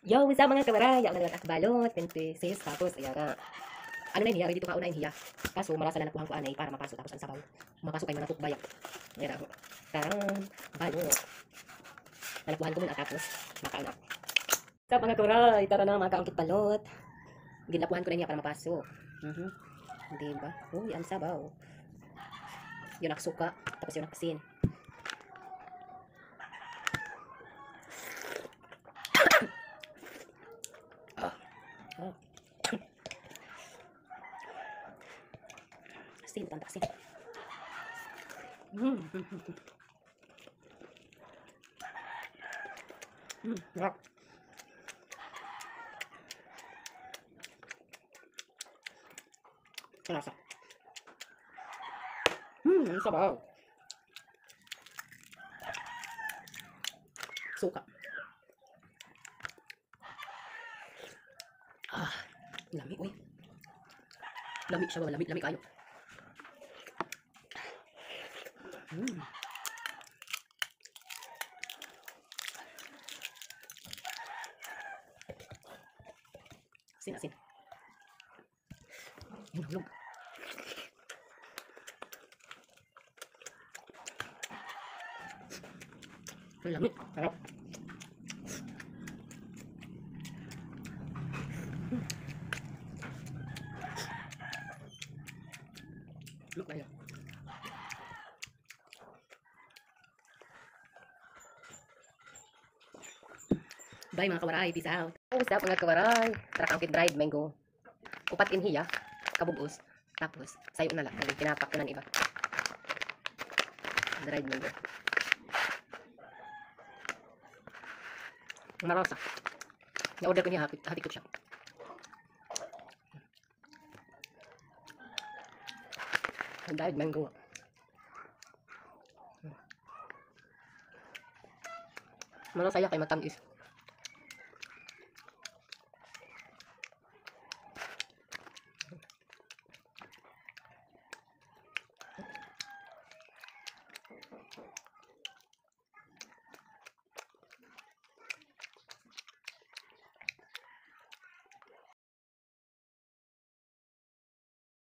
Yo, what's up mga kawaray? Ako na lang akbalot, 26, tapos, ayan nga. Ano na yung hiya? Dito ka una yung hiya. Kaso, marasa na nakuhan ko anay para mapasok. Tapos, ang sabaw. Mapasok kayo manapok bayak. Ayan ako. Tarang, balot. Nalakuhan ko muna tapos, makaana. What's up mga kawaray? Tara na mga kaangkit balot. Ginakuhan ko na niya para mapasok. Diba? Uy, ang sabaw. Yung naksuka, tapos yung nakasin. Oh. Asin, tanda asin. Sarap. Kalasa. Ang sabaw. Suka. Lami, uy. Lami siya, lami, lami kayo. Asin, asin. Hulog. Ang lami, sarap. Look kayo. Bye mga kawaray, peace out. What's up mga kawaray? Tara kangkit dried mango. Upat inhiya, kabubos. Tapos, sayo na lang. Kasi pinapak ko ng iba. Dried mango. Marosa. Na-order ko niya, hati ko siya. Dried mango. Marosa ya kay matamis.